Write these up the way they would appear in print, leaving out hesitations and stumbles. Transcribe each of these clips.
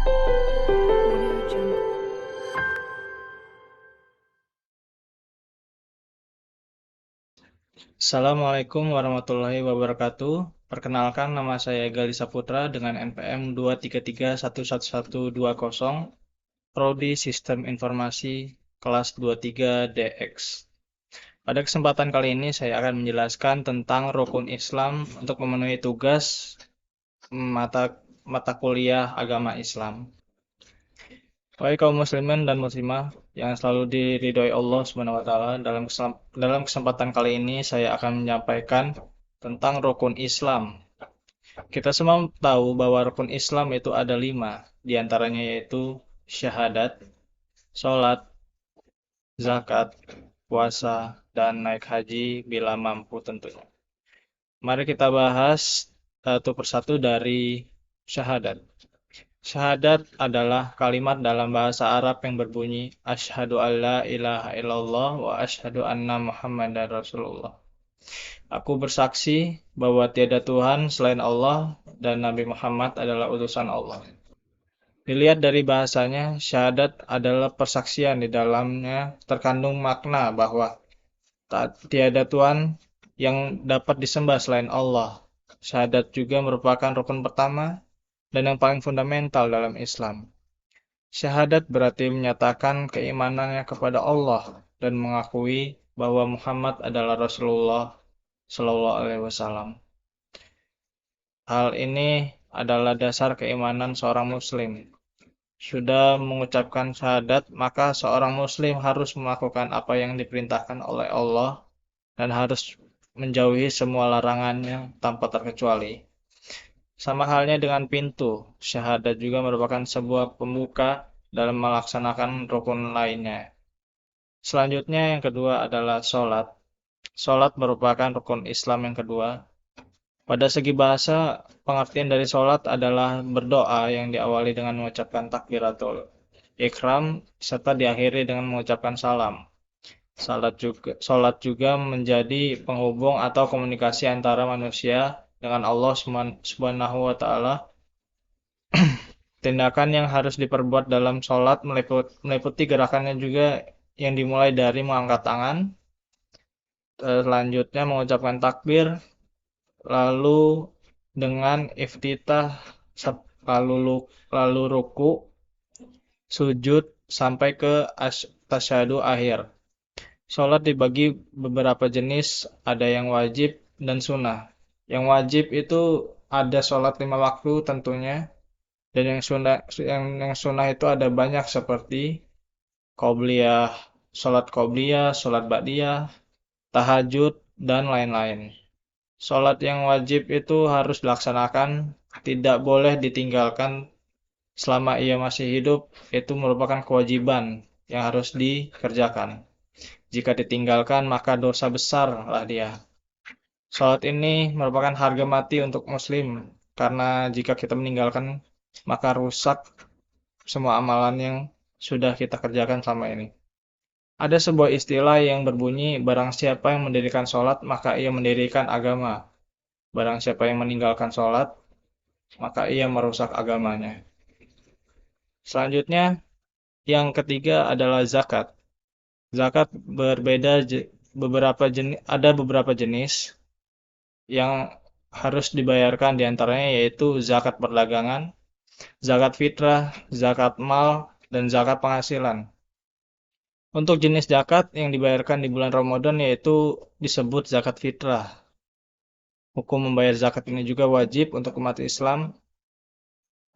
Audio Jungle. Assalamualaikum warahmatullahi wabarakatuh. Perkenalkan, nama saya Gali Saputra dengan NPM 233111120, Prodi Sistem Informasi kelas 23 DX. Pada kesempatan kali ini saya akan menjelaskan tentang rukun Islam untuk memenuhi tugas mata mata kuliah agama Islam. Wahai kaum muslimin dan muslimah yang selalu diridhoi Allah Subhanahu wa taala, dalam kesempatan kali ini saya akan menyampaikan tentang rukun Islam. Kita semua tahu bahwa rukun Islam itu ada 5, diantaranya yaitu syahadat, sholat, zakat, puasa, dan naik haji bila mampu tentunya. Mari kita bahas satu persatu dari syahadat. Syahadat adalah kalimat dalam bahasa Arab yang berbunyi Asyhadu alla ilaha illallah wa asyhadu anna Muhammadar Rasulullah. Aku bersaksi bahwa tiada Tuhan selain Allah dan Nabi Muhammad adalah utusan Allah. Dilihat dari bahasanya, syahadat adalah persaksian di dalamnya terkandung makna bahwa tiada Tuhan yang dapat disembah selain Allah. Syahadat juga merupakan rukun pertama dan yang paling fundamental dalam Islam. Syahadat berarti menyatakan keimanannya kepada Allah dan mengakui bahwa Muhammad adalah Rasulullah Shallallahu Alaihi Wasallam. Hal ini adalah dasar keimanan seorang Muslim. Sudah mengucapkan syahadat, maka seorang Muslim harus melakukan apa yang diperintahkan oleh Allah dan harus menjauhi semua larangannya tanpa terkecuali. Sama halnya dengan pintu, syahadat juga merupakan sebuah pembuka dalam melaksanakan rukun lainnya. Selanjutnya yang kedua adalah sholat. Sholat merupakan rukun Islam yang kedua. Pada segi bahasa, pengertian dari sholat adalah berdoa yang diawali dengan mengucapkan takbiratul ikram serta diakhiri dengan mengucapkan salam. Sholat juga menjadi penghubung atau komunikasi antara manusia dengan Allah Subhanahu wa taala. Tindakan yang harus diperbuat dalam sholat meliputi gerakannya juga yang dimulai dari mengangkat tangan, selanjutnya mengucapkan takbir, lalu dengan iftitah, lalu ruku, sujud, sampai ke tasyahud akhir. Sholat dibagi beberapa jenis, ada yang wajib dan sunnah. Yang wajib itu ada sholat 5 waktu tentunya, dan yang sunnah itu ada banyak seperti qobliyah, sholat ba'diyah, tahajud, dan lain-lain. Sholat yang wajib itu harus dilaksanakan, tidak boleh ditinggalkan selama ia masih hidup, itu merupakan kewajiban yang harus dikerjakan. Jika ditinggalkan, maka dosa besar lah dia. Sholat ini merupakan harga mati untuk muslim, karena jika kita meninggalkan, maka rusak semua amalan yang sudah kita kerjakan selama ini. Ada sebuah istilah yang berbunyi, barang siapa yang mendirikan sholat, maka ia mendirikan agama. Barang siapa yang meninggalkan sholat, maka ia merusak agamanya. Selanjutnya, yang ketiga adalah zakat. Zakat ada beberapa jenis yang harus dibayarkan, diantaranya yaitu zakat perdagangan, zakat fitrah, zakat mal, dan zakat penghasilan. Untuk jenis zakat yang dibayarkan di bulan Ramadan yaitu disebut zakat fitrah. Hukum membayar zakat ini juga wajib untuk umat Islam.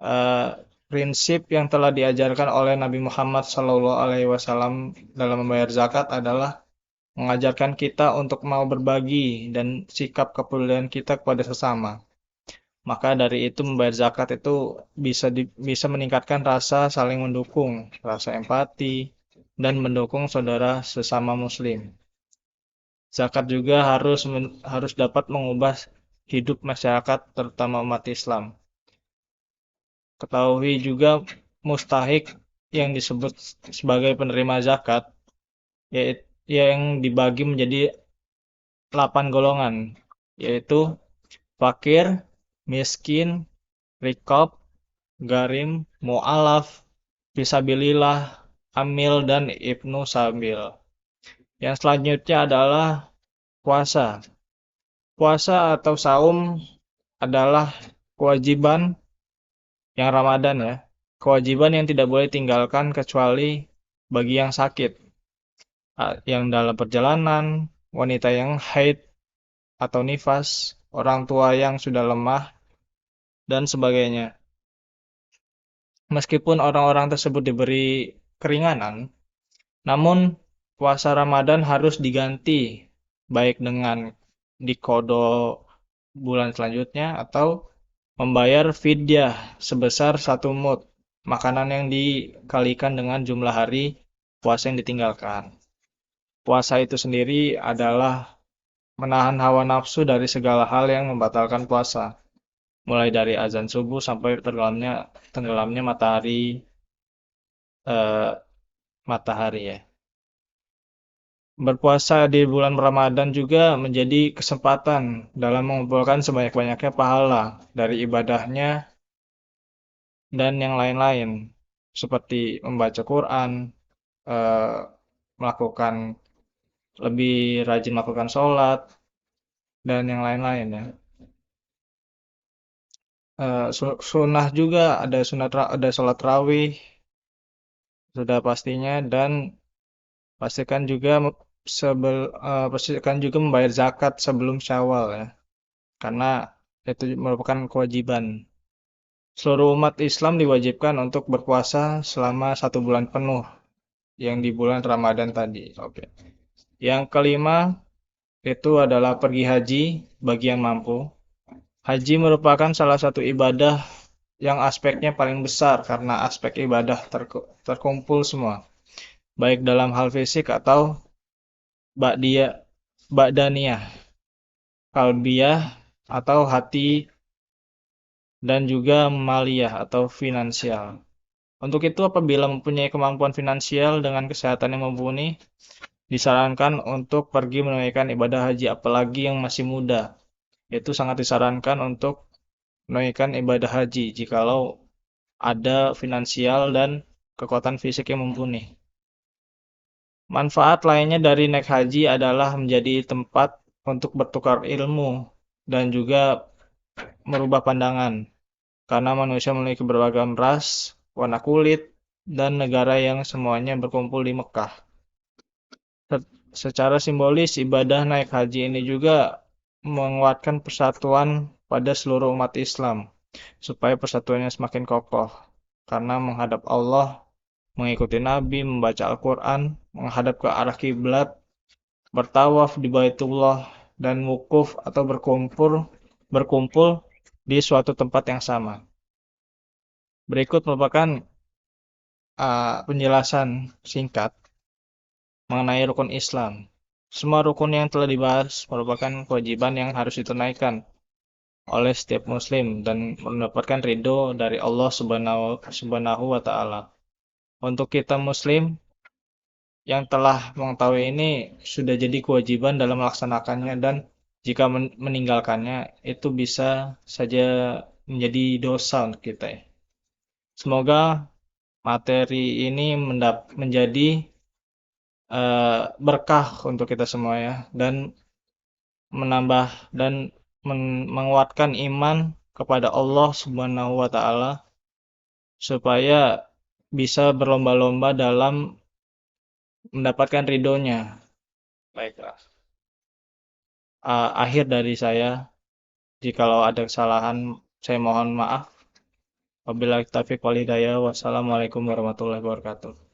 Eh, Prinsip yang telah diajarkan oleh Nabi Muhammad SAW dalam membayar zakat adalah mengajarkan kita untuk mau berbagi dan sikap kepedulian kita kepada sesama. Maka dari itu membayar zakat itu bisa meningkatkan rasa saling mendukung, rasa empati, dan mendukung saudara sesama muslim. Zakat juga harus dapat mengubah hidup masyarakat terutama umat Islam. Ketahui juga mustahik yang disebut sebagai penerima zakat, yaitu yang dibagi menjadi 8 golongan, yaitu fakir, miskin, rikop, Garim, Mu'alaf, Fisabilillah, Amil, dan Ibnu Sabil. Yang selanjutnya adalah puasa. Puasa atau saum adalah kewajiban yang Ramadan ya. Kewajiban yang tidak boleh tinggalkan kecuali bagi yang sakit, yang dalam perjalanan, wanita yang haid atau nifas, orang tua yang sudah lemah, dan sebagainya. Meskipun orang-orang tersebut diberi keringanan, namun puasa Ramadan harus diganti baik dengan dikodo bulan selanjutnya atau membayar fidyah sebesar 1 mud makanan yang dikalikan dengan jumlah hari puasa yang ditinggalkan. Puasa itu sendiri adalah menahan hawa nafsu dari segala hal yang membatalkan puasa, mulai dari azan subuh sampai tenggelamnya eh, matahari ya. Berpuasa di bulan Ramadan juga menjadi kesempatan dalam mengumpulkan sebanyak-banyaknya pahala dari ibadahnya dan yang lain-lain, seperti membaca Quran, eh, melakukan lebih rajin melakukan sholat, dan yang lain-lain ya. Sunnah juga ada sholat rawih sudah pastinya, dan pastikan juga pastikan juga membayar zakat sebelum Syawal ya, karena itu merupakan kewajiban. Seluruh umat Islam diwajibkan untuk berpuasa selama 1 bulan penuh, yang di bulan Ramadan tadi. Oke. Yang kelima itu adalah pergi haji bagi yang mampu. Haji merupakan salah satu ibadah yang aspeknya paling besar karena aspek ibadah terkumpul semua, baik dalam hal fisik atau ba'diyah, ba'daniyah, kalbiyah atau hati, dan juga maliyah atau finansial. Untuk itu, apabila mempunyai kemampuan finansial dengan kesehatan yang mumpuni, disarankan untuk pergi menunaikan ibadah haji, apalagi yang masih muda. Itu sangat disarankan untuk menunaikan ibadah haji jikalau ada finansial dan kekuatan fisik yang mumpuni. Manfaat lainnya dari naik haji adalah menjadi tempat untuk bertukar ilmu dan juga merubah pandangan, karena manusia memiliki berbagai ras, warna kulit, dan negara yang semuanya berkumpul di Mekah. Secara simbolis, ibadah naik haji ini juga menguatkan persatuan pada seluruh umat Islam, supaya persatuannya semakin kokoh, karena menghadap Allah, mengikuti Nabi, membaca Al-Quran, menghadap ke arah kiblat, bertawaf di Baitullah, dan wukuf atau berkumpul di suatu tempat yang sama. Berikut merupakan penjelasan singkat mengenai rukun Islam. Semua rukun yang telah dibahas merupakan kewajiban yang harus ditunaikan oleh setiap muslim dan mendapatkan ridho dari Allah Subhanahu wa taala. Untuk kita muslim yang telah mengetahui ini sudah jadi kewajiban dalam melaksanakannya, dan jika meninggalkannya itu bisa saja menjadi dosa untuk kita ya. Semoga materi ini menjadi berkah untuk kita semua ya, dan menambah dan menguatkan iman kepada Allah Subhanahu wa taala supaya bisa berlomba-lomba dalam mendapatkan ridhonya. Baiklah. Akhir dari saya, jikalau ada kesalahan saya mohon maaf. Wabillahi taufiq wal hidayah. Wassalamualaikum warahmatullahi wabarakatuh.